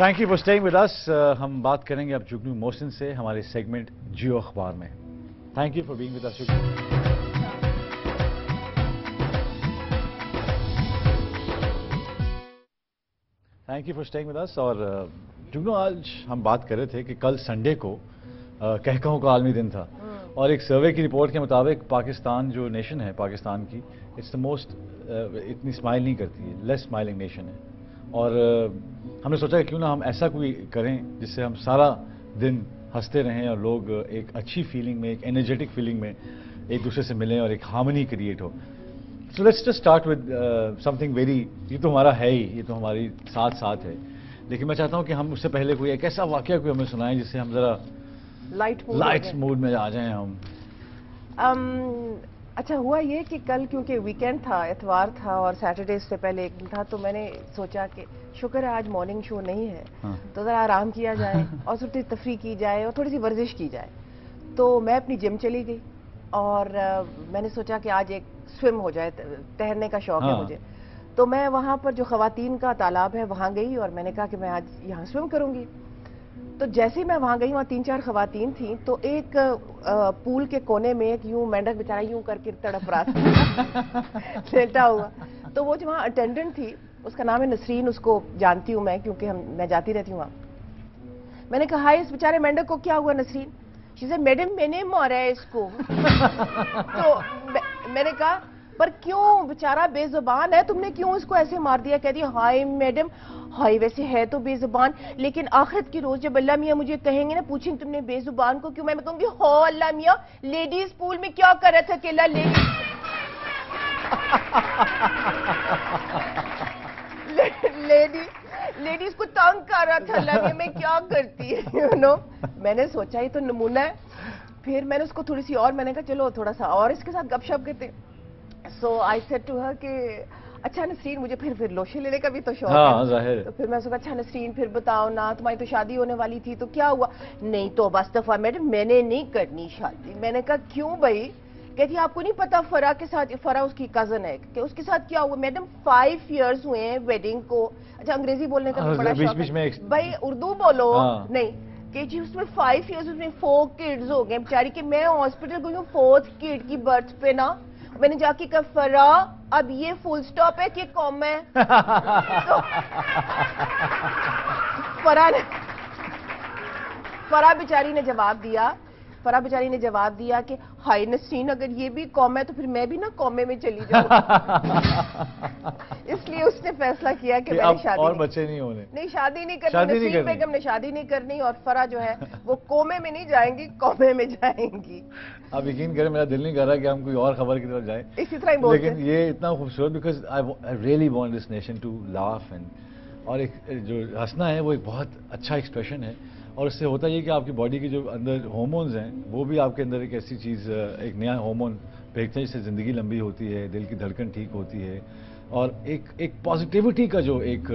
Thank you for staying with अस। हम बात करेंगे अब जुगनू मोहसिन से हमारे सेगमेंट जियो अखबार में। Thank you for being with us Jugnu. Thank you for staying with us. और जुगनू, आज हम बात कर रहे थे कि कल संडे को कहकहों का आलमी दिन था और एक सर्वे की रिपोर्ट के मुताबिक पाकिस्तान जो नेशन है, पाकिस्तान की इट्स द मोस्ट इतनी स्माइल नहीं करती है, लेस स्माइलिंग नेशन है। और हमने सोचा कि क्यों ना हम ऐसा कोई करें जिससे हम सारा दिन हंसते रहें और लोग एक अच्छी फीलिंग में, एक एनर्जेटिक फीलिंग में एक दूसरे से मिलें और एक हार्मनी क्रिएट हो। So let's just start with something very, ये तो हमारा है ही, ये तो हमारी साथ साथ है, लेकिन मैं चाहता हूं कि हम उससे पहले कोई एक ऐसा वाकया कोई हमें सुनाएं जिससे हम जरा लाइट मूड में आ जाएं हम। अच्छा हुआ ये कि कल क्योंकि वीकेंड था, इतवार था और सैटरडे से पहले एक दिन था, तो मैंने सोचा कि शुक्र है आज मॉर्निंग शो नहीं है, तो ज़रा आराम किया जाए और थोड़ी तफरी की जाए और थोड़ी सी वर्जिश की जाए। तो मैं अपनी जिम चली गई और मैंने सोचा कि आज एक स्विम हो जाए, तैरने का शौक है मुझे। तो मैं वहाँ पर जो ख़वातीन का तालाब है वहाँ गई और मैंने कहा कि मैं आज यहाँ स्विम करूँगी। तो जैसे ही मैं वहां गई, वहां 3-4 खवातीन थी, तो एक पूल के कोने में एक यूं मेंढक बेचारा यूं करके तड़प रहा था लेटा हुआ। तो वो जो वहां अटेंडेंट थी, उसका नाम है नसरीन, उसको जानती हूं मैं क्योंकि मैं जाती रहती हूँ वहां। मैंने कहा हाय, इस बेचारे मेंढक को क्या हुआ नसरीन? शी सेड मैडम मैंने मारा है इसको। तो मैंने कहा पर क्यों, बेचारा बेजुबान है, तुमने क्यों इसको ऐसे मार दिया? कहती हाय मैडम, हाय वैसे है तो बेजुबान, लेकिन आखिरत की रोज जब अल्लाह मियाँ मुझे कहेंगे ना, पूछेंगे तुमने बेजुबान को क्यों, मैं कहूंगी हो अल्लाह मियाँ, लेडीज पूल में क्या कर रहा था अकेला लेडीज को तंग कर रहा था अल्लाह मियाँ, मैं क्या करती है यू नो। मैंने सोचा ये तो नमूना है। फिर मैंने उसको थोड़ी सी और, मैंने कहा चलो थोड़ा सा और इसके साथ गपशप करते। सो आई सेड टू हर कि अच्छा नसरीन, मुझे फिर लोशन लेने का भी तो शौक है। जाहिर। तो फिर मैं सोचा अच्छा नसरीन फिर बताओ ना, तुम्हारी तो शादी होने वाली थी, तो क्या हुआ? नहीं तो बस दफा मैडम मैंने नहीं करनी शादी। मैंने कहा क्यों भाई? कहती आपको नहीं पता फरा के साथ, फरा उसकी कजन है, कि उसके साथ क्या हुआ? मैडम 5 इयर्स हुए हैं वेडिंग को। अच्छा अंग्रेजी बोलने का भी बड़ा शौक है भाई, उर्दू बोलो। नहीं कि जी उसमें 5 इयर्स, उसमें 4 किड्स हो गए बेचारी के। मैं हॉस्पिटल गई हूँ 4th किड की बर्थ पे ना, मैंने जाके कहा फरा अब ये फुल स्टॉप है कि कॉम है? तो फरा बेचारी ने जवाब दिया कि हाय नसरीन, अगर ये भी कॉम है तो फिर मैं भी ना कॉमे में चली जाऊँ। इसलिए उसने फैसला किया कि मैंने शादी और बच्चे नहीं होने, नहीं शादी नहीं करनी, नसीम बेगम ने शादी नहीं करनी और फरा जो है वो कोमे में नहीं जाएंगी, कॉमे में जाएंगी। आप यकीन करें मेरा दिल नहीं कर रहा कि हम कोई और खबर की तरफ जाएं, इसी तरह ही बोलते हैं। लेकिन ये इतना खूबसूरत, because I really want this nation to laugh and, और एक जो हंसना है वो एक बहुत अच्छा एक्सप्रेशन है। और इससे होता ये कि आपकी बॉडी के जो अंदर हार्मोन्स हैं वो भी आपके अंदर एक ऐसी चीज़, एक नया हार्मोन फेंकते हैं जिससे ज़िंदगी लंबी होती है, दिल की धड़कन ठीक होती है और एक पॉजिटिविटी का जो एक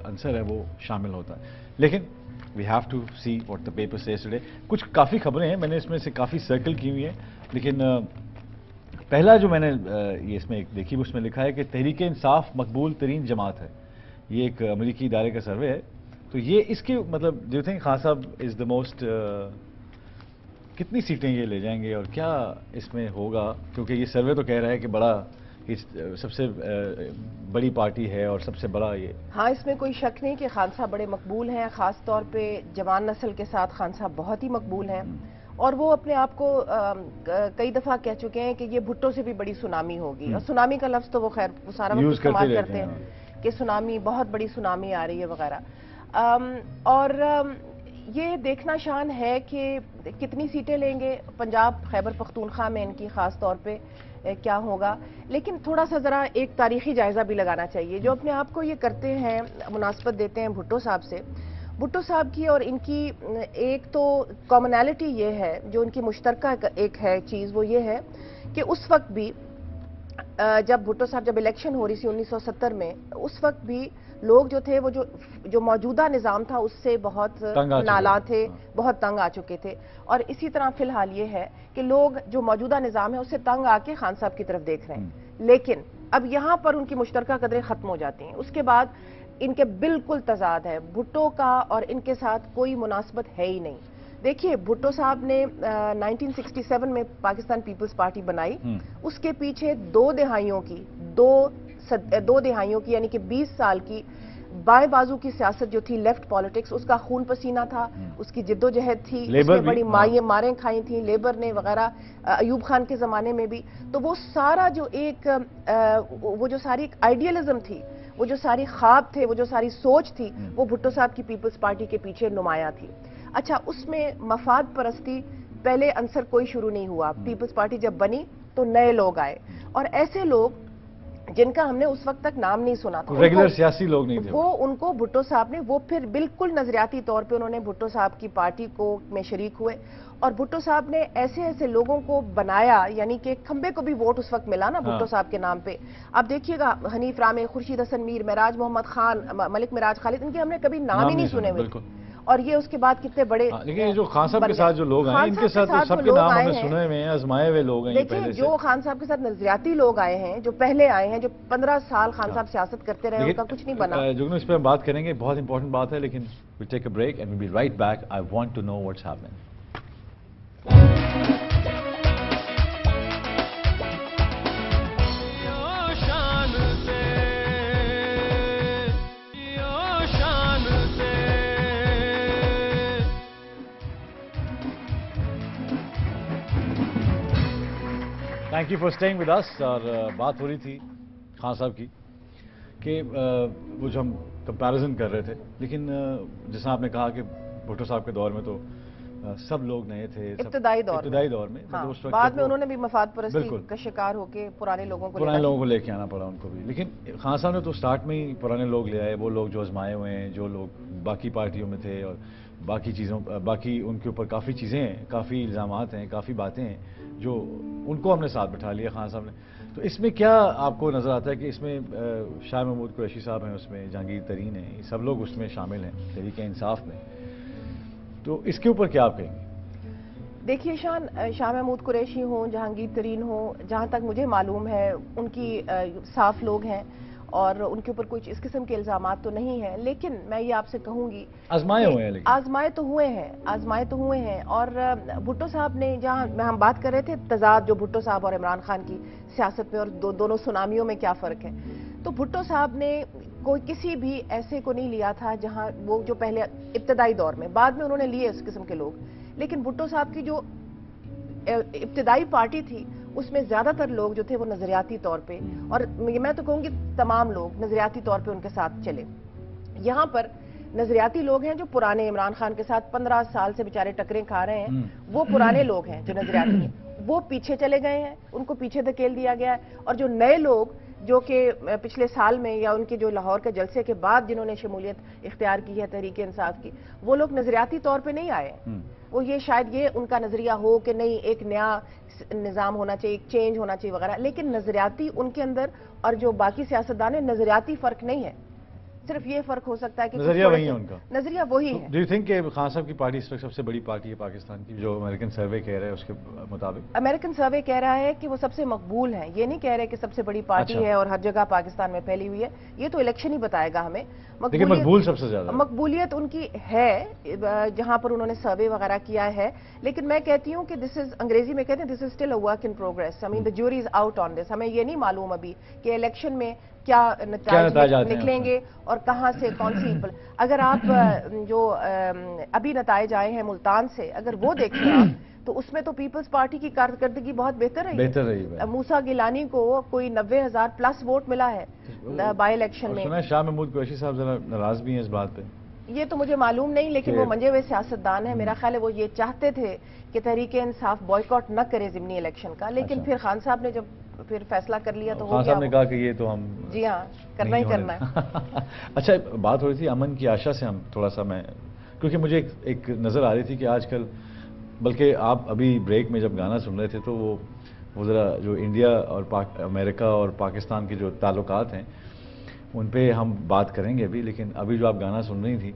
आंसर है वो शामिल होता है। लेकिन we have to see what the paper says today. कुछ काफ़ी खबरें हैं, मैंने इसमें से काफ़ी सर्कल की हुई हैं, लेकिन पहला जो मैंने ये इसमें एक देखी उसमें लिखा है कि तहरीक इंसाफ मकबूल तरीन जमात है। ये एक अमेरिकी इदारे का सर्वे है। तो ये इसके मतलब डू यू थिंक खान साहब इज द मोस्ट, कितनी सीटें ये ले जाएंगे और क्या इसमें होगा? क्योंकि ये सर्वे तो कह रहा है कि बड़ा सबसे बड़ी पार्टी है और सबसे बड़ा ये। हाँ, इसमें कोई शक नहीं कि खान साहब बड़े मकबूल हैं, खास तौर पे जवान नस्ल के साथ खान साहब बहुत ही मकबूल हैं और वो अपने आप को कई दफा कह चुके हैं कि ये भुट्टो से भी बड़ी सुनामी होगी। और सुनामी का लफ्ज तो वो खैर वो सारा वक्त इस्तेमाल करते हैं कि सुनामी, बहुत बड़ी सुनामी आ रही है वगैरह। और ये देखना शान है कि कितनी सीटें लेंगे। पंजाब खैबर पख्तूनख्वा में इनकी खास तौर पे क्या होगा, लेकिन थोड़ा सा जरा एक तारीखी जायजा भी लगाना चाहिए। जो अपने आप को ये करते हैं, मुनासबत देते हैं भुट्टो साहब से, भुट्टो साहब की और इनकी एक तो कॉमनैलिटी ये है, जो उनकी मुश्तरका एक है चीज़, वो ये है कि उस वक्त भी जब भुट्टो साहब जब इलेक्शन हो रही थी 1970 में, उस वक्त भी लोग जो थे वो जो मौजूदा निज़ाम था उससे बहुत नाला थे, बहुत तंग आ चुके थे। और इसी तरह फिलहाल ये है कि लोग जो मौजूदा निज़ाम है उससे तंग आके खान साहब की तरफ देख रहे हैं। लेकिन अब यहाँ पर उनकी मुश्तरका कदरें खत्म हो जाती हैं। उसके बाद ان کے بالکل تضاد ہے. بھٹو کا اور ان کے ساتھ کوئی مناسبت ہے ہی نہیں. دیکھیے بھٹو صاحب نے 1967 میں پاکستان پیپلز پارٹی بنائی. اس کے پیچھے دو دہائیوں کی یعنی کہ 20 سال کی بائیں بازو کی سیاست جو تھی، لیفٹ پالیٹکس، اس کا خون پسینہ تھا، اس کی جد و جہد تھی، اس نے بڑی ماریں کھائی تھیں لیبر نے وغیرہ، ایوب خان کے زمانے میں بھی. تو وہ سارا جو وہ جو ساری ایک آئیڈیلزم تھی، وہ جو ساری خواب تھے، وہ جو ساری سوچ تھی، وہ بھٹو صاحب کی پیپلز پارٹی کے پیچھے نمایاں تھی. اچھا، اس میں مفاد پرستی پہلے عنصر کوئی شروع نہیں ہوا. پیپلز پارٹی جب بنی تو نئے لوگ آئے، اور ایسے لوگ جن کا ہم نے اس وقت تک نام نہیں سنا تھا، ریگولر سیاسی لوگ نہیں تھے، وہ ان کو بھٹو صاحب نے وہ پھر بالکل نظریاتی طور پہ انہوں نے بھٹو صاحب کی پارٹی میں شریک ہوئے. اور بھٹو صاحب نے ایسے لوگوں کو بنایا، یعنی کہ کھمبے کو بھی ووٹ اس وقت ملا نا بھٹو صاحب کے نام پہ. اب دیکھیے گا حنیف رامے، خورشید حسن میر، معراج محمد خان، ملک معراج خالد، ان کے ہم نے کبھی نام ہی نہیں سنے ہوئے. اور یہ اس کے بعد کتنے بڑے، لیکن جو خان صاحب کے ساتھ جو لوگ آئے ان کے ساتھ سب کے نام ہم نے سنے ہوئے ہیں، آزمائے ہوئے لوگ ہیں. دیکھیں جو خان صاحب کے ساتھ نظریاتی لوگ آئے ہیں، جو پہلے آئے ہیں، جو 15 سال خان صاحب سیاست کرتے رہے، ان کا کچھ نہیں بنا. جگنو اس پہ ہم بات کریں گے، بہت امپورٹنٹ بات ہے، لیکن we take a break and we be right back. I want to know what's happening. Thank you for staying with us. اور بات ہو رہی تھی خان صاحب کی کہ وہ جو ہم کمپیریزن کر رہے تھے، لیکن جیسا آپ نے کہا کہ بھٹو صاحب کے دور میں تو سب لوگ نئے تھے، ابتدائی دور میں. بعد میں انہوں نے بھی مفاد پرستی کا شکار ہو کے پرانے لوگوں کو لے کے آنا پڑا ان کو بھی. لیکن خان صاحب نے تو سٹارٹ میں ہی پرانے لوگ لے آئے، وہ لوگ جو آزمائے ہوئے ہیں، جو لوگ باقی پارٹیوں میں تھے، اور باقی ان کے اوپر کافی چیزیں ہیں، کافی الزامات ہیں، کافی باتیں ہیں، جو ان کو ہم نے ساتھ بٹھا لیا خان صاحب نے. تو اس میں کیا آپ کو نظر آتا ہے کہ اس میں شاہ محمود قریشی صاحب ہیں، اس میں جہانگیر ترین ہیں، سب لوگ اس میں شامل ہیں تحریک انصاف میں، تو اس کے اوپر کیا آپ کہیں گے؟ دیکھیے شاہ محمود قریشی ہوں، جہانگیر ترین ہوں، جہاں تک مجھے معلوم ہے ان کی صاف لوگ ہیں اور ان کے اوپر کچھ اس قسم کے الزامات تو نہیں ہیں. لیکن میں یہ آپ سے کہوں گی آزمائے تو ہوئے ہیں. اور بھٹو صاحب نے، جہاں ہم بات کر رہے تھے تضاد جو بھٹو صاحب اور عمران خان کی سیاست میں اور دونوں سونامیوں میں کیا فرق ہے، تو بھٹو صاحب نے کوئی کسی بھی ایسے کو نہیں لیا تھا جہاں وہ جو پہلے ابتدائی دور میں، بعد میں انہوں نے لیے اس قسم کے لوگ. لیکن بھٹو صاحب کی جو ابتدائی پارٹی تھی اس میں زیادہ تر لوگ جو تھے وہ نظریاتی طور پہ، اور میں تو کہوں گی تمام لوگ نظریاتی طور پہ ان کے ساتھ چلے. یہاں پر نظریاتی لوگ ہیں جو پرانے عمران خان کے ساتھ 15 سال سے بیچارے ٹکریں کھا رہے ہیں، وہ پرانے لوگ ہیں جو نظریاتی ہیں، وہ پیچھے چلے گئے ہیں، ان کو پیچھے دھکیل دیا گیا ہے. اور جو نئے لوگ جو کہ پچھلے سال میں یا ان کے جو لاہور کے جلسے کے بعد جنہوں نے شمولیت اختیار کی ہے تحریک انصاف کی، وہ لوگ نظریاتی طور پہ نہیں آئے. وہ یہ شاید یہ ان کا نظریہ ہو کہ نہیں ایک نیا نظام ہونا چاہیے، ایک چینج ہونا چاہیے وغیرہ، لیکن نظریاتی ان کے اندر اور جو باقی سیاستدان ہیں نظریاتی فرق نہیں ہے. صرف یہ فرق ہو سکتا ہے کہ نظریہ وہی ہے ان کا، نظریہ وہی ہے. ڈو یو تھنک کہ خان صاحب کی پارٹی اس وقت سب سے بڑی پارٹی ہے پاکستان کی، جو امریکن سروے کہہ رہا ہے اس کے مطابق؟ امریکن سروے کہہ رہا ہے کہ وہ سب سے مقبول ہیں، یہ نہیں کہہ رہے کہ سب سے بڑی پارٹی ہے اور ہر جگہ پاکستان میں پھیلی ہوئی ہے. یہ تو الیکشن ہی بتائے گا ہمیں. لیکن مقبول سب سے زیادہ مقبولیت ان کی ہے جہاں پر انہوں نے سروے وغیرہ کیا ہے. لیکن میں کہتی ہوں کہ انگریزی میں کہتے ہیں this is still a work in progress. I mean the jury is out on this. ہمیں یہ نہیں معلوم ابھی کہ الیکشن میں کیا نتائج نکلیں گے اور کہاں سے کون سی. اگر آپ جو ابھی نتائج آئے ہیں ملتان سے اگر وہ دیکھیں آپ تو اس میں تو پیپلز پارٹی کی کارکردگی بہت بہتر رہی ہے. موسیٰ گیلانی کو کوئی 90,000 پلس ووٹ ملا ہے بائی الیکشن میں. سنا ہے شاہ محمود قریشی صاحب ذرا ناراض بھی ہیں اس بات پہ. یہ تو مجھے معلوم نہیں، لیکن وہ منجے ہوئے سیاستدان ہیں. میرا خیال ہے وہ یہ چاہتے تھے کہ تحریک انصاف بوائیکاٹ نہ کرے ضمنی الیکشن کا، لیکن پھر خان صاحب نے جب پھر فیصلہ کر لیا تو خان صاحب نے کہا کہ یہ تو ہم جی ہاں کرنا ہی کرنا ہے. اچھا بات ہو رہی تھی امن کی آشا سے، ہم تھوڑا سا کیونکہ مجھے ایک نظر آ رہی تھی کہ آج کل، بلکہ آپ ابھی بریک میں جب گانا سن رہے تھے تو وہ ذرا جو انڈیا اور امریکہ اور پاکستان کے جو تعلقات ہیں ان پہ ہم بات کریں گے ابھی، لیکن ابھی جو آپ گانا سن رہی تھی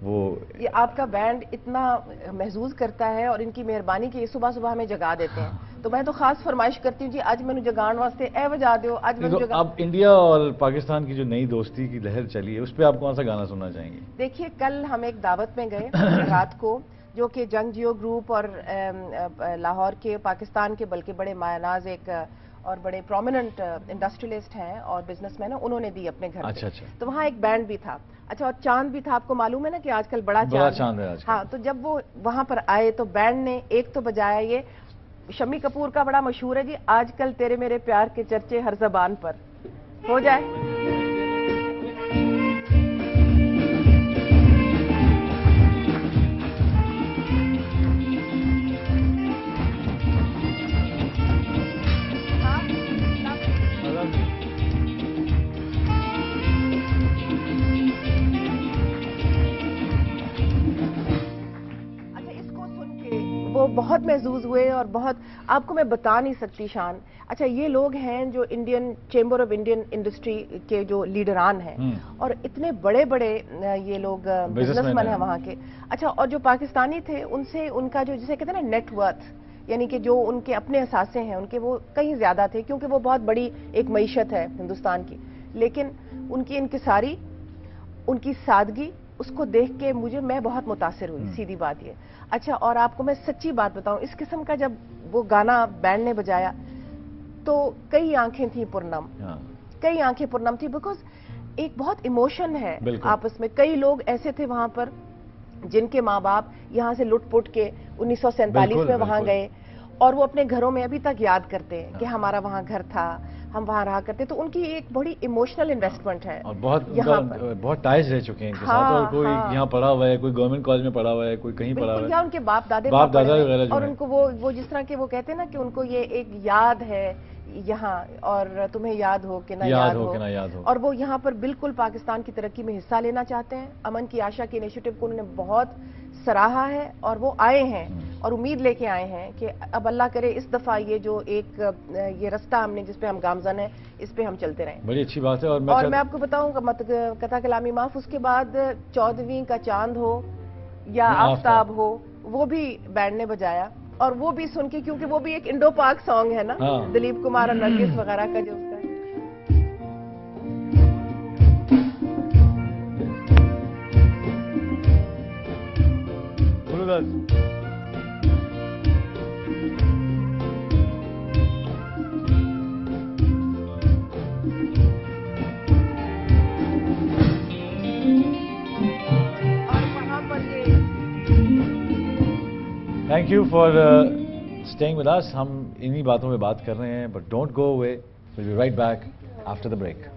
وہ یہ آپ کا بینڈ اتنا محظوظ کرتا ہے اور ان کی مہربانی کہ یہ صبح صبح ہمیں جگا دیتے ہیں. تو میں تو خاص فرمائش کرتی ہوں جی اج مینوں جگان واسطے اے وجا دیو اج مینوں جگا. اب انڈیا اور پاکستان کی جو نئی دوستی کی لہر چلی ہے اس پہ آپ کون سا گانا سننا چاہیں گے؟ دیکھیے کل ہم ایک دعوت میں گئے رات کو جو کہ جنگ جیو گروپ اور لاہور کے پاکستان کے بلکہ بڑے مایہ ناز ایک اور بڑے پرومیننٹ انڈسٹریلسٹ ہیں اور بزنس مین ہیں انہوں نے دی اپنے گھر اچھا پہ. تو وہاں ایک بینڈ بھی تھا. اچھا اور چاند بھی تھا. آپ کو معلوم ہے نا کہ آج کل بڑا چاند ہے. ہاں تو جب وہ وہاں پر آئے تو بینڈ نے ایک تو بجایا یہ شمی کپور کا بڑا مشہور ہے جی آج کل تیرے میرے پیار کے چرچے ہر زبان پر. ہو جائے وہ بہت محظوظ ہوئے اور بہت آپ کو میں بتا نہیں سکتی شان. اچھا یہ لوگ ہیں جو Indian chamber of Indian industry کے جو لیڈران ہیں اور اتنے بڑے بڑے یہ لوگ بزنس مین ہیں وہاں کے. اچھا اور جو پاکستانی تھے ان سے ان کا جو جسے کہتے ہیں نا نیٹ ورتھ یعنی کہ جو ان کے اپنے اثاثے ہیں ان کے وہ کہیں زیادہ تھے کیونکہ وہ بہت بڑی ایک معیشت ہے ہندوستان کی. لیکن ان کی انکساری ان کی سادگی اس کو دیکھ کے میں بہت متاثر ہوئی سیدھی بات یہ. اچھا اور آپ کو میں سچی بات بتاؤں اس قسم کا جب وہ گانا بینڈ نے بجایا تو کئی آنکھیں تھیں پرنم کئی آنکھیں پرنم تھی بیکاز ایک بہت ایموشن ہے آپس میں. کئی لوگ ایسے تھے وہاں پر جن کے ماں باپ یہاں سے لٹ پٹ کے 1947 میں وہاں گئے اور وہ اپنے گھروں میں ابھی تک یاد کرتے ہیں کہ ہمارا وہاں گھر تھا ہم وہاں رہا کرتے. تو ان کی ایک بڑی ایموشنل انویسٹمنٹ ہے اور بہت ٹائز رہ چکے ہیں ان کے ساتھ. اور کوئی یہاں پڑھا ہوا ہے کوئی گورنمنٹ کالج میں پڑھا ہوا ہے کوئی کہیں پڑھا ہوا ہے یا ان کے باپ دادا وغیرہ اور ان کو وہ جس طرح کے وہ کہتے ہیں نا کہ ان کو یہ ایک یاد ہے یہاں اور تمہیں یاد ہو کہ نہ یاد ہو. اور وہ یہاں پر بالکل پاکستان کی ترقی میں حصہ لینا چاہتے ہیں. امن کی آشا کی انیشیٹو کو انہوں نے بہت سراہا ہے اور وہ آئے ہیں اور امید لے کے آئے ہیں کہ اب اللہ کرے اس دفعہ یہ جو ایک یہ رستہ ہم نے جس پہ ہم گامزن ہیں اس پہ ہم چلتے رہیں. بڑی اچھی بات ہے. اور میں آپ کو بتاؤں قطع کلامی معاف اس کے بعد 14ویں کا چاند ہو یا آفتاب ہو وہ بھی بینڈ نے بجایا اور وہ بھی سن کے کیونکہ وہ بھی ایک انڈو پاک سانگ ہے نا دلیپ کمار اور نرگس وغیرہ کا جو اس کا thank you for staying with us. ہم انہی باتوں پہ بات کر رہے ہیں but don't go away. Will be right back after the break.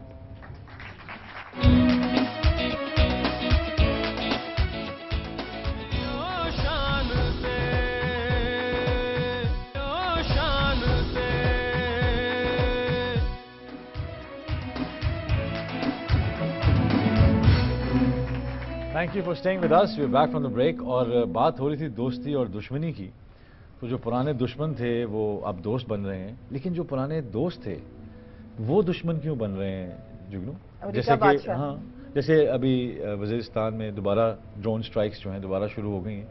Thank you for staying with us. We are back from the break. اور بات ہو رہی تھی دوستی اور دشمنی کی. تو جو پرانے دشمن تھے وہ اب دوست بن رہے ہیں لیکن جو پرانے دوست تھے وہ دشمن کیوں بن رہے ہیں جگنو؟ جیسے کہ جیسے ابھی وزیرستان میں دوبارہ ڈرون سٹرائکس جو ہیں دوبارہ شروع ہو گئی ہیں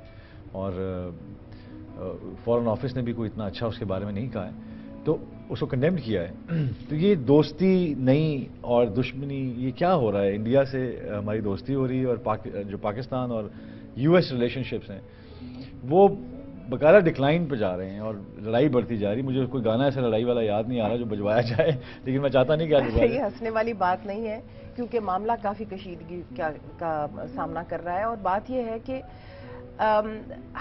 اور فارن آفس نے بھی کوئی اتنا اچھا اس کے بارے میں نہیں کہا ہے تو اس کو کنڈیمڈ کیا ہے. تو یہ دوستی نئی اور دشمنی یہ کیا ہو رہا ہے؟ انڈیا سے ہماری دوستی ہو رہی ہے اور جو پاکستان اور یو ایس ریلیشن شپس ہیں وہ باقاعدہ ڈکلائن پہ جا رہے ہیں اور لڑائی بڑھتی جا رہی. مجھے کوئی گانا ایسا لڑائی والا یاد نہیں آ رہا جو بجوایا جائے لیکن میں چاہتا نہیں کہ یہ ہنسنے والی بات نہیں ہے کیونکہ معاملہ کافی کشیدگی کا سامنا کر رہا ہے. اور بات یہ ہے کہ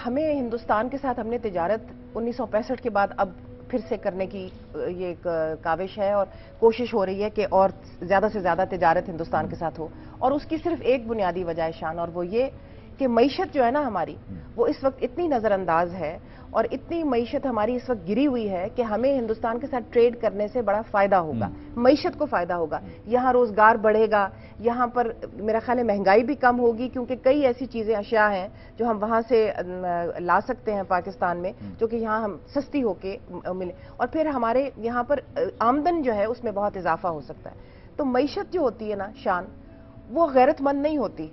ہمیں ہندوستان کے ساتھ ہم نے تجارت 1965 کے بعد اب پھر سے کرنے کی یہ ایک کاوش ہے اور کوشش ہو رہی ہے کہ اور زیادہ سے زیادہ تجارت ہندوستان کے ساتھ ہو. اور اس کی صرف ایک بنیادی وجہ ہے شان اور وہ یہ کہ معیشت جو ہے نا ہماری وہ اس وقت اتنی نظر انداز ہے اور اتنی معیشت ہماری اس وقت گری ہوئی ہے کہ ہمیں ہندوستان کے ساتھ ٹریڈ کرنے سے بڑا فائدہ ہوگا. معیشت کو فائدہ ہوگا. یہاں روزگار بڑھے گا. یہاں پر میرا خیال ہے مہنگائی بھی کم ہوگی کیونکہ کئی ایسی چیزیں اشیاء ہیں جو ہم وہاں سے لا سکتے ہیں پاکستان میں جو کہ یہاں ہم سستی ہو کے ملے اور پھر ہمارے یہاں پر آمدن جو ہے اس میں بہت اضافہ ہو سکتا ہے. تو معیشت جو ہوتی ہے نا شان وہ غیرت مند نہیں ہوتی.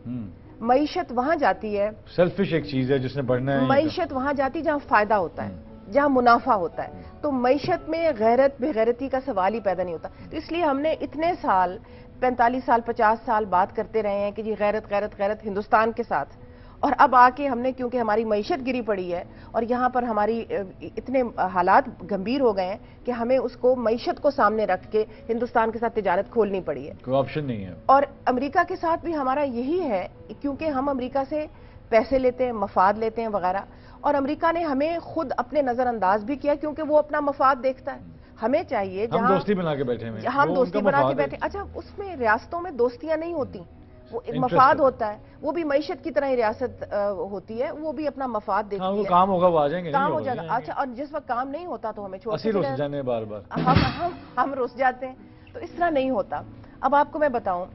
معیشت وہاں جاتی ہے سیلفش ایک چیز ہے جس نے بڑھنا ہے. معیشت وہاں جاتی جہاں فائدہ ہوتا ہے जहां मुनाफा होता है। तो मईशत में गैरत बेगैरती का सवाल ही पैदा नहीं होता। तो इसलिए हमने इतने साल 45 साल 50 साल बात करते रहे हैं कि जी गैरत गैरत गैरत हिंदुस्तान के साथ, और अब आके हमने, क्योंकि हमारी मईशत गिरी पड़ी है और यहाँ पर हमारी इतने हालात गंभीर हो गए हैं कि हमें उसको मईशत को सामने रख के हिंदुस्तान के साथ तिजारत खोलनी पड़ी है। कोई ऑप्शन नहीं है। और अमेरिका के साथ भी हमारा यही है, क्योंकि हम अमेरिका से पैसे लेते हैं, मफाद लेते हैं वगैरह, और अमेरिका ने हमें खुद अपने नजरअंदाज भी किया क्योंकि वो अपना मफाद देखता है। हमें चाहिए हम दोस्ती बना के बैठे हैं, हम दोस्ती बना के बैठे। अच्छा, उसमें रियासतों में दोस्तियां नहीं होती, वो एक मफाद होता है, वो भी मईशत की तरह ही रियासत होती है, वो भी अपना मफाद देखती है। वो काम होगा वो आ जाएंगे, काम हो जाएगा। अच्छा, और जिस वक्त काम नहीं होता तो हमें छोड़ रुस जाने बार बार हम रुस जाते हैं। तो इस तरह नहीं होता। अब आपको मैं बताऊं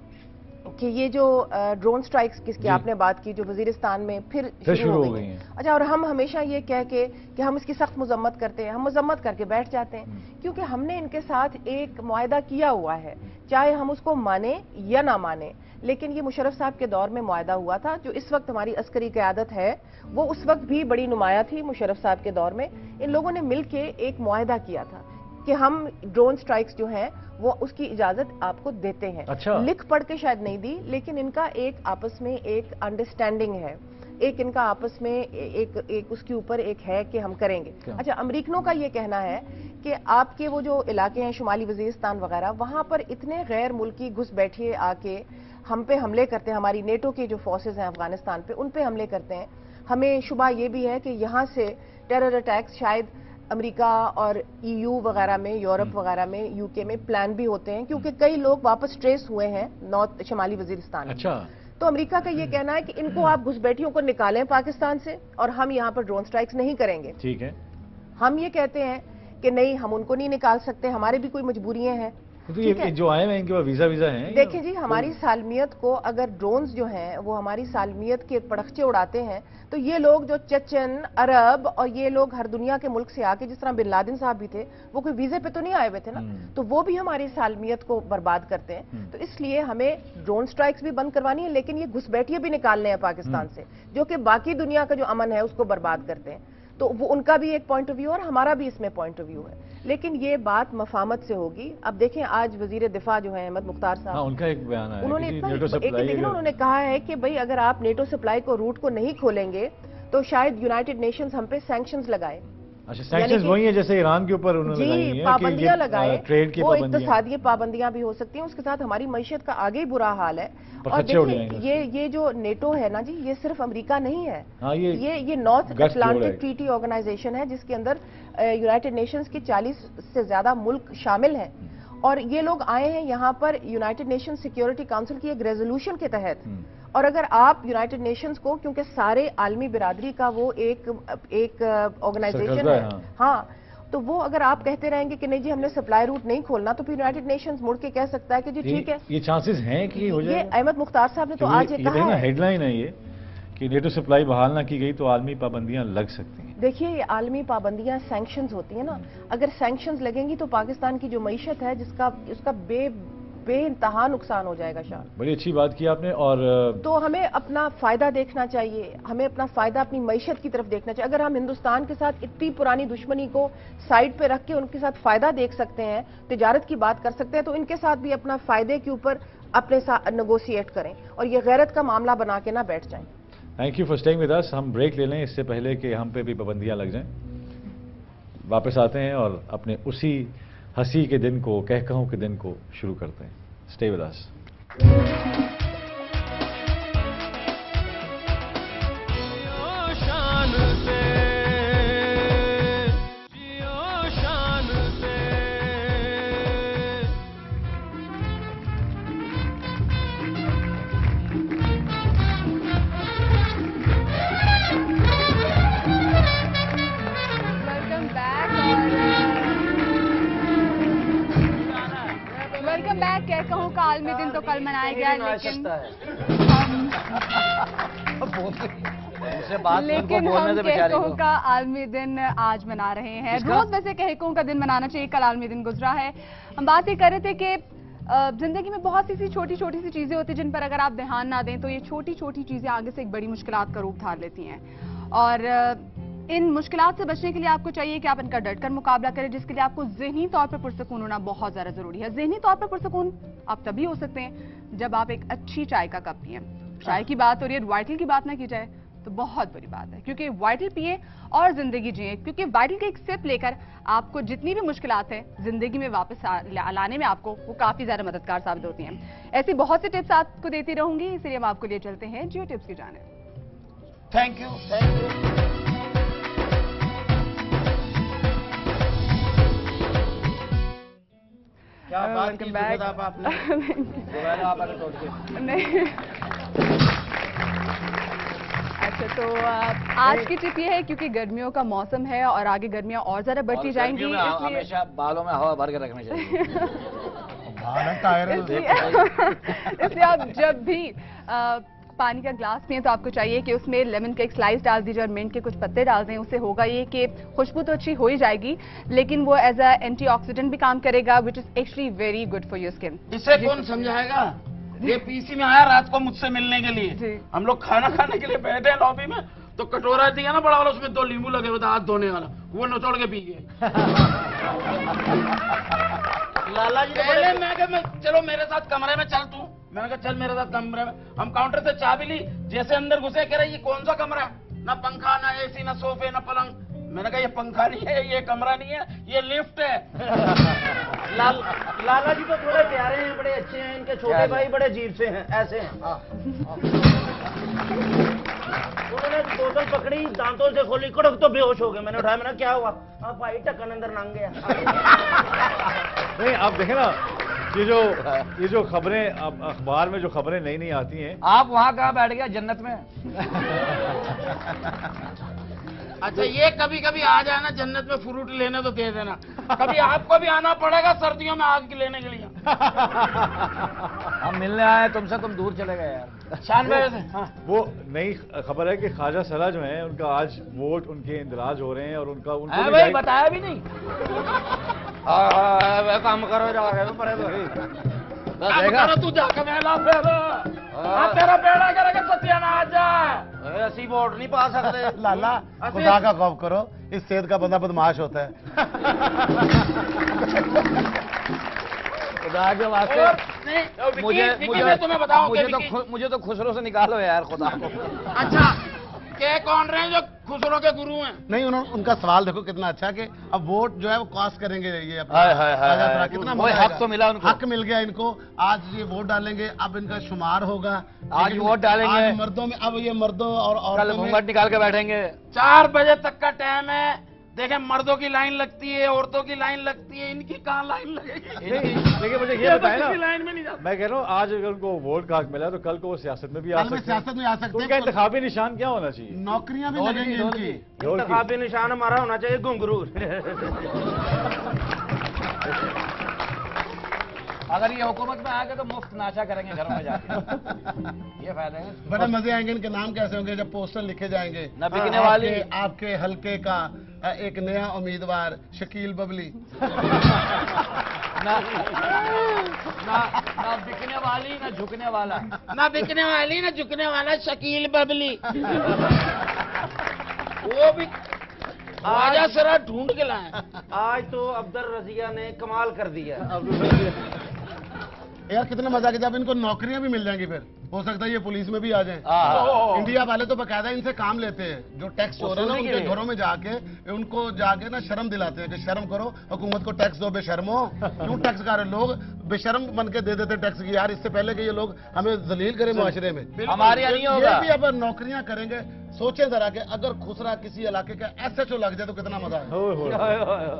कि ये जो ड्रोन स्ट्राइक्स किसकी आपने बात की, जो वजीरिस्तान में फिर शुरू हो गई है। अच्छा, और हम हमेशा ये कह के कि हम इसकी सख्त मजम्मत करते हैं, हम मजम्मत करके बैठ जाते हैं, क्योंकि हमने इनके साथ एक मुआहदा किया हुआ है, चाहे हम उसको माने या ना माने। लेकिन ये मुशर्रफ साहब के दौर में मुआहदा हुआ था। जो इस वक्त हमारी अस्करी क़यादत है वो उस वक्त भी बड़ी नुमाया थी। मुशर्रफ साहब के दौर में इन लोगों ने मिलके एक मुआहदा किया था कि हम ड्रोन स्ट्राइक्स जो हैं वो उसकी इजाजत आपको देते हैं। अच्छा। लिख पढ़ के शायद नहीं दी, लेकिन इनका एक आपस में एक अंडरस्टैंडिंग है, एक इनका आपस में एक उसके ऊपर एक है कि हम करेंगे। अच्छा, अमरीकनों का ये कहना है कि आपके वो जो इलाके हैं शुमाली वजीरिस्तान वगैरह, वहां पर इतने गैर मुल्की घुस बैठिए आके हम पे हमले करते हैं, हमारी नेटो की जो फोर्सेज हैं अफगानिस्तान पे, उन पे हमले करते हैं। हमें शुबा ये भी है कि यहाँ से टेरर अटैक्स शायद अमेरिका और EU वगैरह में, यूरोप वगैरह में, UK में प्लान भी होते हैं, क्योंकि कई लोग वापस ट्रेस हुए हैं नॉर्थ शुमाली वजीरिस्तान। अच्छा। तो अमेरिका का ये कहना है कि इनको आप घुसपैठियों को निकालें पाकिस्तान से और हम यहाँ पर ड्रोन स्ट्राइक्स नहीं करेंगे। ठीक है। हम ये कहते हैं कि नहीं, हम उनको नहीं निकाल सकते, हमारे भी कोई मजबूरियां हैं। तो ये जो आए हैं इनके पास वीजा हैं। देखिए जी, हमारी सालमियत को अगर ड्रोन्स जो हैं वो हमारी सालमियत के पड़खचे उड़ाते हैं, तो ये लोग जो चचन, अरब और ये लोग हर दुनिया के मुल्क से आके, जिस तरह बिन लादेन साहब भी थे, वो कोई वीजे पे तो नहीं आए हुए थे ना, तो वो भी हमारी सालमियत को बर्बाद करते हैं। तो इसलिए हमें ड्रोन स्ट्राइक्स भी बंद करवानी है, लेकिन ये घुसपैठिए भी निकालने हैं पाकिस्तान से, जो कि बाकी दुनिया का जो अमन है उसको बर्बाद करते हैं। तो वो उनका भी एक पॉइंट ऑफ व्यू और हमारा भी इसमें पॉइंट ऑफ व्यू है, लेकिन ये बात मफामत से होगी। अब देखें, आज वजीर दिफा जो है अहमद मुख्तार साहब, उनका एक बयान है, उन्होंने उन्होंने कहा है कि भाई अगर आप नेटो सप्लाई को रूट को नहीं खोलेंगे तो शायद यूनाइटेड नेशंस हम पे सैंक्शंस लगाए। अच्छा, सैंक्शंस वही है जैसे ईरान के ऊपर उन्होंने लगाई हैं, पाबंदियां लगाए, ट्रेड की वो इक्तिसादी पाबंदियां भी हो सकती हैं, उसके साथ हमारी मईशत का आगे ही बुरा हाल है। और देखिए, ये जो नेटो है ना जी, ये सिर्फ अमेरिका नहीं है। ये नॉर्थ अटलांटिक ट्रीटी ऑर्गेनाइजेशन है, जिसके अंदर यूनाइटेड नेशंस के 40 से ज्यादा मुल्क शामिल हैं। और ये लोग आए हैं यहाँ पर यूनाइटेड नेशन सिक्योरिटी काउंसिल की एक रेजोल्यूशन के तहत। और अगर आप यूनाइटेड नेशंस को, क्योंकि सारे आलमी बिरादरी का वो एक ऑर्गेनाइजेशन है, हाँ, तो वो अगर आप कहते रहेंगे कि नहीं जी हमने सप्लाई रूट नहीं खोलना, तो फिर यूनाइटेड नेशंस मुड़ के कह सकता है कि जी ठीक है। ये चांसेस हैं कि हो जाए। ये अहमद मुख्तार साहब ने तो आज ये कहा है, हेडलाइन है ये कि नेटो सप्लाई बहाल ना की गई तो आलमी पाबंदियां लग सकती हैं। देखिए, ये आलमी पाबंदियां सैंक्शंस होती है ना, अगर सैंक्शंस लगेंगी तो पाकिस्तान की जो मईशत है उसका बेइंतहा नुकसान हो जाएगा। शाह, बड़ी अच्छी बात की आपने। और तो हमें अपना फायदा देखना चाहिए, हमें अपना फायदा अपनी मईशत की तरफ देखना चाहिए। अगर हम हिंदुस्तान के साथ इतनी पुरानी दुश्मनी को साइड पे रख के उनके साथ फायदा देख सकते हैं, तिजारत की बात कर सकते हैं, तो इनके साथ भी अपना फायदे के ऊपर अपने साथ नेगोशिएट करें और ये गैरत का मामला बना के ना बैठ जाएं। Thank you for staying with अस। हम ब्रेक ले लें इससे पहले कि हम पे भी पाबंदियां लग जाएं। वापस आते हैं और अपने उसी हंसी के दिन को, कहकहों के दिन को शुरू करते हैं। Stay with us. कहूँ का आलमी दिन तो कल मनाया गया, लेकिन हम कहकों का आलमी दिन आज मना रहे हैं। रोज वैसे कहकों का दिन मनाना चाहिए, कल आलमी दिन गुजरा है। हम बात ये कर रहे थे कि जिंदगी में बहुत सी छोटी छोटी सी चीजें होती हैं जिन पर अगर आप ध्यान ना दें तो ये छोटी छोटी चीजें आगे से एक बड़ी मुश्किलात का रूप धार लेती हैं। और इन मुश्किलात से बचने के लिए आपको चाहिए कि आप इनका डट कर मुकाबला करें, जिसके लिए आपको ज़हनी तौर पर पुरसकून होना बहुत ज़्यादा ज़रूरी है। ज़हनी तौर पर पुरसकून आप तभी हो सकते हैं जब आप एक अच्छी चाय का कप पिएं। चाय की बात हो रही है, वाइटल की बात ना की जाए तो बहुत बुरी बात है, क्योंकि वाइटल पिए और जिंदगी जिए, क्योंकि वाइटल के एक सिप लेकर आपको जितनी भी मुश्किलात है जिंदगी में वापस लाने में आपको वो काफी ज्यादा मददगार साबित होती हैं। ऐसी बहुत सी टिप्स आपको देती रहूंगी, इसलिए हम आपको लिए चलते हैं जियो टिप्स की जानिब। Thank you, thank you. क्या बात की आपने आप आगे तोड़ के नहीं। अच्छा, तो आज की टिप ये है, क्योंकि गर्मियों का मौसम है और आगे गर्मियां और ज्यादा बढ़ती जाएंगी, इसलिए हमेशा बालों में हवा भर के रखनी चाहिए। इसलिए आप जब भी पानी का ग्लास पिए तो आपको चाहिए कि उसमें लेमन का एक स्लाइस डाल दीजिए और मिंट के कुछ पत्ते डाल दें। उससे होगा ये कि खुशबू तो अच्छी हो ही जाएगी, लेकिन वो एज अ एंटीऑक्सीडेंट भी काम करेगा, which is actually very good for your skin. इसे कौन समझाएगा? ये पीसी में आया रात को मुझसे मिलने के लिए, हम लोग खाना खाने के लिए बैठे हैं लॉबी में, तो कटोरा दिया ना बड़ा वाला, उसमें 2 नींबू लगे हुए थे हाथ धोने वाला, वो नचोड़ के पी गए। लाला जी पहले मैं कहा चलो मेरे साथ कमरे में चल तू, मैंने कहा चल मेरे साथ कमरे में। हम काउंटर से चाबी ली, जैसे अंदर घुसे कह रहे ये कौन सा कमरा है, ना पंखा ना एसी ना सोफे ना पलंग। मैंने कहा ये पंखा नहीं है, ये कमरा नहीं है, ये लिफ्ट है। लाला जी तो थोड़े प्यारे हैं, बड़े अच्छे हैं, इनके छोटे भाई बड़े अजीब से हैं, ऐसे हैं। उन्होंने बोतल पकड़ी, दांतों से खोली, कड़क तो बेहोश हो गए। मैंने उठाया, मैंने क्या हुआ? आप भाई ढक्कन अंदर लंघ गया। नहीं, आप देखें ना, ये जो खबरें अखबार में जो खबरें नई नई आती हैं। आप वहां कहाँ बैठ गया? जन्नत में। अच्छा, ये कभी कभी आ जाए ना जन्नत में फ्रूट लेने तो दे देना, कभी आपको भी आना पड़ेगा सर्दियों में आग लेने के लिए। हम मिलने आए तुमसे, तुम दूर चले गए यार। 96 से। हाँ। वो नई खबर है कि ख्वाजा सरा जो है उनका आज वोट उनके इंदराज हो रहे हैं और उनको भाई बताया भी नहीं। काम करो जा तू जाकर मेला तेरा बेड़ा करेगा सत्यानाश जाए। ऐसी वोट नहीं पा सकते। लाला खुदा का खौफ करो, इस सेहत का बंदा बदमाश होता है। खुदा के वास्ते मुझे तो खुसरो से निकालो यार खुदा को। अच्छा, के कौन रहे हैं जो खुसरो के गुरु हैं? नहीं, उनका सवाल देखो कितना अच्छा कि अब वोट जो है वो कास्ट करेंगे ये कितना हक तो मिला उनको, हक मिल गया इनको। आज ये वोट डालेंगे, अब इनका शुमार होगा, आज वोट डालेंगे मर्दों में, अब ये मर्दों और कल घूंघट निकाल के बैठेंगे। 4 बजे तक का टाइम है, देखें मर्दों की लाइन लगती है, औरतों की लाइन लगती है, इनकी कहाँ लाइन लगेगी? लेकिन मुझे ये बताए ना, लाइन में नहीं जाता। मैं कह रहा हूँ आज अगर उनको वोट का हक मिला तो कल को वो सियासत में भी आ सकते हैं। सियासत में आ सकते हैं। उनका इंतखाबी निशान क्या होना चाहिए? नौकरियां भी लगेंगी इनकी। इंतखाबी निशान हमारा होना चाहिए घुंघरू। अगर ये हुकूमत में आ गए तो मुफ्त नाचा करेंगे घरों में जाके। ये फायदा है। बड़े मजे आएंगे। इनके नाम कैसे होंगे जब पोस्टर लिखे जाएंगे? न बिकने वाली, आपके हल्के का एक नया उम्मीदवार शकील बबली। ना बिकने वाली ना झुकने वाला, ना बिकने वाली ना झुकने वाला शकील बबली। वो भी आजा सरा ढूंढ के लाए। आज तो अब्दुल रजिया ने कमाल कर दिया। यार कितना मजा आ गया, जब इनको नौकरियां भी मिल जाएंगी, फिर हो सकता है ये पुलिस में भी आ जाएं। इंडिया वाले तो बकायदा इनसे काम लेते हैं, जो टैक्स चोर है ना उनके घरों में जाके उनको जाके ना शर्म दिलाते हैं कि शर्म करो, हुकूमत को टैक्स दो, बेशर्मो क्यों टैक्स का रहे। लोग बेशर्म बन के दे देते टैक्स की, यार इससे पहले कि ये लोग हमें जलील करें मुआशरे में। हमारे नहीं होगा। ये भी अब नौकरियां करेंगे। सोचे जरा कि अगर खुसरा किसी इलाके का SHO लग जाए तो कितना मजा है।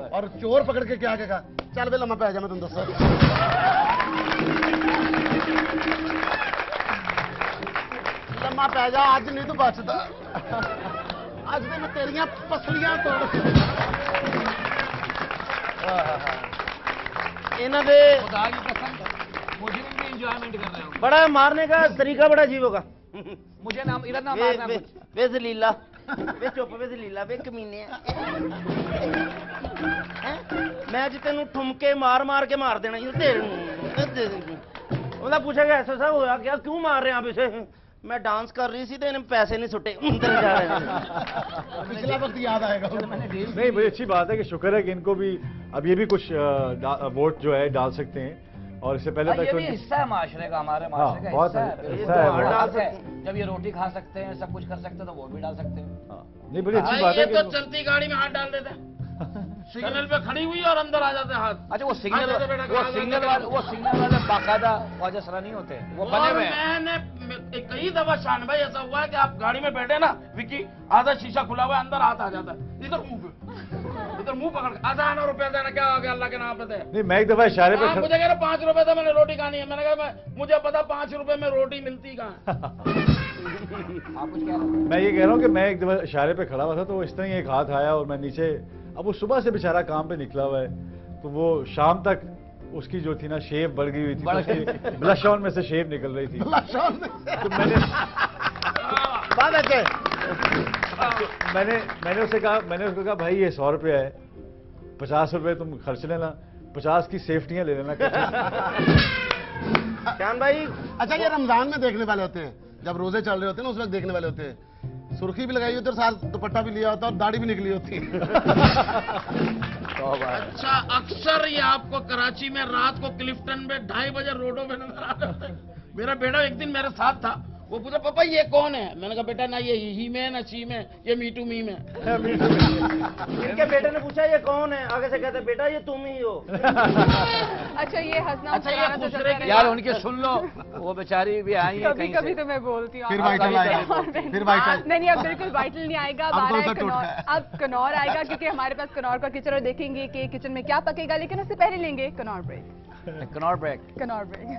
और चोर पकड़ के क्या कहा, चल बे लम्मा पै जा, मैं तुम दस लम्मा पै जा, अज नहीं तू बचता, अज तो मैं तेरिया पसलियां तोड़। मुजरिम भी एंजॉयमेंट कर रहे हो। बड़ा मारने का तरीका बड़ा अजीब होगा। मुझे नाम इधर ना मारना। वे जलीला, वे चुप, वे जलीला, वे कमीने। मैं जी तेन ठुमके मार मार के मार देना। पूछेगा ऐसा सा होया क्या, क्यों मार रहे हैं आप इसे? मैं डांस कर रही थी तो इन्हें पैसे नहीं छुटे अंदर जा रहे हैं। पिछला वक्त याद आएगा। नहीं, बड़ी अच्छी बात है कि शुक्र है कि इनको भी अब ये भी कुछ वोट जो है डाल सकते हैं, और इससे पहले तक ये भी हिस्सा है माशरे का, हमारे माशरे का बहुत हिस्सा है। हिस्सा है। जब ये रोटी खा सकते हैं, सब कुछ कर सकते हैं, तो वोट भी डाल सकते हैं। नहीं, बड़ी अच्छी बात है ये कि तो चलती गाड़ी में हाथ डाल देते हैं, सिग्नल पे खड़ी हुई और अंदर आ जाते हैं हाथ। अच्छा, वो सिग्नल वाले बाकायदा वाजसरा नहीं होते, वो बने हुए हैं। मैंने कई दफा शान भाई ऐसा हुआ है कि आप गाड़ी में बैठे ना विकी, आधा शीशा खुला हुआ है, अंदर हाथ आ जाता है, इधर मुंह पकड़ के आधा आना रुपया देना, क्या हो गया अल्लाह के नाम पे दे। नहीं, मैं एक दफा इशारे पे मुझे कह रहे 5 रुपए था, मैंने रोटी खानी है। मैंने कहा मुझे पता 5 रुपए में रोटी मिलती कहाँ है। आप कुछ कह रहे हैं? मैं ये कह रहा हूँ कि मैं एक दफा इशारे पे खड़ा हुआ था, तो इस तरह एक हाथ आया और मैं नीचे, अब वो सुबह से बेचारा काम पे निकला हुआ है, तो वो शाम तक उसकी जो थी ना शेव बढ़ गई हुई थी, ब्लश ऑन में से शेव निकल रही थी। तो मैंने उसको कहा भाई ये 100 रुपया है, 50 रुपए तुम खर्च लेना, 50 की सेफ्टियां ले लेना। शान भाई, अच्छा, ये रमजान में देखने वाले होते हैं, जब रोजे चल रहे होते हैं ना, उस वक्त देखने वाले होते हैं। सुर्खी भी लगाई होती है और साथ दुपट्टा भी लिया होता है और दाढ़ी भी निकली होती है। अच्छा, अक्सर ये आपको कराची में रात को क्लिफ्टन में 2:30 बजे रोडों पे नजर आ रहा है। मेरा बेटा एक दिन मेरे साथ था, वो पूछा पापा ये कौन है? मैंने कहा बेटा ना ये ही में ना ची में, ये मीटू मी में। इनके बेटे ने पूछा ये कौन है, आगे से कहते बेटा ये तुम ही हो। अच्छा, ये हंसना अच्छा, ये मुस्कुराना तो दूसरे चलता के- यार उनके सुन लो, वो बेचारी भी आई है कभी कहीं कभी से। तो मैं बोलती हूँ। फिर वाइटल आएगा, फिर वाइटल। नहीं, अब बिल्कुल वाइटल नहीं आएगा। अब कौन सा टूट कनौर, है? अब कनौर आएगा, क्योंकि हमारे पास कनौर का किचन, और देखेंगे कि किचन में क्या पकेगा, लेकिन उससे पहले लेंगे कनौर ब्रेक। कनौर ब्रेक। कनौर ब्रेक।